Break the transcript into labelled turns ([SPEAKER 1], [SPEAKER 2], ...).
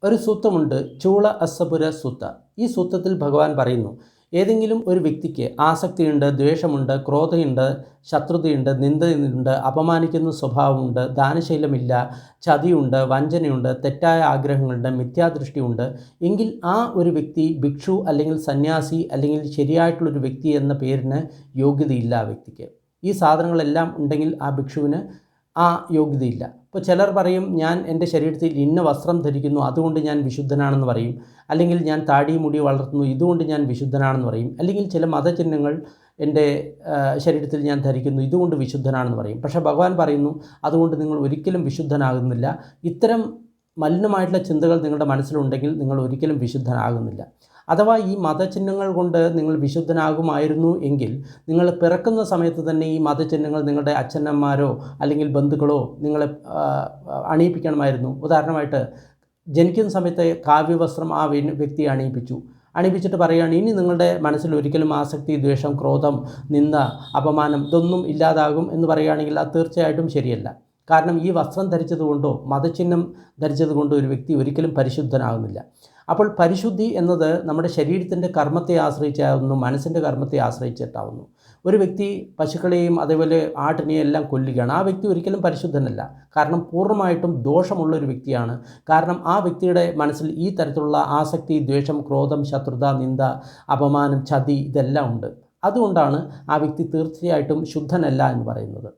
[SPEAKER 1] ഒരു സൂത്രമുണ്ട്, ചൂള അസപുര സൂത്ത. ഈ സൂത്രത്തിൽ ഭഗവാൻ പറയുന്നു, ഏതെങ്കിലും ഒരു വ്യക്തിക്ക് ആസക്തിയുണ്ട്, ദ്വേഷമുണ്ട്, ക്രോധമുണ്ട്, ശത്രുതയുണ്ട്, നിന്ദയുണ്ട്, അപമാനിക്കുന്ന സ്വഭാവമുണ്ട്, ദാനശീലമില്ല, ചതിയുണ്ട്, വഞ്ചനയുണ്ട്, തെറ്റായ ആഗ്രഹങ്ങളുണ്ട്, മിഥ്യാദൃഷ്ടിയുണ്ട് എങ്കിൽ ആ ഒരു വ്യക്തി ഭിക്ഷു അല്ലെങ്കിൽ സന്യാസി അല്ലെങ്കിൽ ശരിയായിട്ടുള്ളൊരു വ്യക്തി എന്ന പേരിന് യോഗ്യതയില്ല ആ വ്യക്തിക്ക്. ഈ സാധനങ്ങളെല്ലാം ഉണ്ടെങ്കിൽ ആ ഭിക്ഷുവിന് ആ യോഗ്യതയില്ല. ഇപ്പോൾ ചിലർ പറയും, ഞാൻ എൻ്റെ ശരീരത്തിൽ ഇന്ന വസ്ത്രം ധരിക്കുന്നു അതുകൊണ്ട് ഞാൻ വിശുദ്ധനാണെന്ന് പറയും, അല്ലെങ്കിൽ ഞാൻ താടി മുടി വളർത്തുന്നു ഇതുകൊണ്ട് ഞാൻ വിശുദ്ധനാണെന്ന് പറയും, അല്ലെങ്കിൽ ചില മതചിഹ്നങ്ങൾ എൻ്റെ ശരീരത്തിൽ ഞാൻ ധരിക്കുന്നു ഇതുകൊണ്ട് വിശുദ്ധനാണെന്ന് പറയും. പക്ഷേ ഭഗവാൻ പറയുന്നു, അതുകൊണ്ട് നിങ്ങൾ ഒരിക്കലും വിശുദ്ധനാകുന്നില്ല. ഇത്തരം മലിനമായിട്ടുള്ള ചിന്തകൾ നിങ്ങളുടെ മനസ്സിലുണ്ടെങ്കിൽ നിങ്ങൾ ഒരിക്കലും വിശുദ്ധനാകുന്നില്ല. അഥവാ ഈ മതചിഹ്നങ്ങൾ കൊണ്ട് നിങ്ങൾ വിശുദ്ധനാകുമായിരുന്നു എങ്കിൽ നിങ്ങൾ പിറക്കുന്ന സമയത്ത് തന്നെ ഈ മതചിഹ്നങ്ങൾ നിങ്ങളുടെ അച്ഛനമ്മമാരോ അല്ലെങ്കിൽ ബന്ധുക്കളോ നിങ്ങളെ അണിയിപ്പിക്കണമായിരുന്നു. ഉദാഹരണമായിട്ട് ജനിക്കുന്ന സമയത്ത് കാവ്യവസ്ത്രം ആ വ്യക്തിയെ അണിയിപ്പിച്ചിട്ട് പറയുകയാണ്, ഇനി നിങ്ങളുടെ മനസ്സിൽ ഒരിക്കലും ആസക്തി, ദ്വേഷം, ക്രോധം, നിന്ദ, അപമാനം ഇതൊന്നും ഇല്ലാതാകും എന്ന് പറയുകയാണെങ്കിൽ അത് തീർച്ചയായിട്ടും ശരിയല്ല. കാരണം ഈ വസ്ത്രം ധരിച്ചതുകൊണ്ടോ മതചിഹ്നം ധരിച്ചതുകൊണ്ടോ ഒരു വ്യക്തി ഒരിക്കലും പരിശുദ്ധനാകുന്നില്ല. അപ്പോൾ പരിശുദ്ധി എന്നത് നമ്മുടെ ശരീരത്തിൻ്റെ കർമ്മത്തെ ആശ്രയിച്ചാവുന്നു, മനസ്സിൻ്റെ കർമ്മത്തെ ആശ്രയിച്ചിട്ടാവുന്നു. ഒരു വ്യക്തി പശുക്കളെയും അതേപോലെ ആട്ടിനെയും എല്ലാം കൊല്ലുകയാണ്, ആ വ്യക്തി ഒരിക്കലും പരിശുദ്ധനല്ല. കാരണം പൂർണ്ണമായിട്ടും ദോഷമുള്ളൊരു വ്യക്തിയാണ്. കാരണം ആ വ്യക്തിയുടെ മനസ്സിൽ ഈ തരത്തിലുള്ള ആസക്തി, ദ്വേഷം, ക്രോധം, ശത്രുത, നിന്ദ, അപമാനം, ചതി ഇതെല്ലാം ഉണ്ട്. അതുകൊണ്ടാണ് ആ വ്യക്തി തീർച്ചയായിട്ടും ശുദ്ധനല്ല എന്ന് പറയുന്നത്.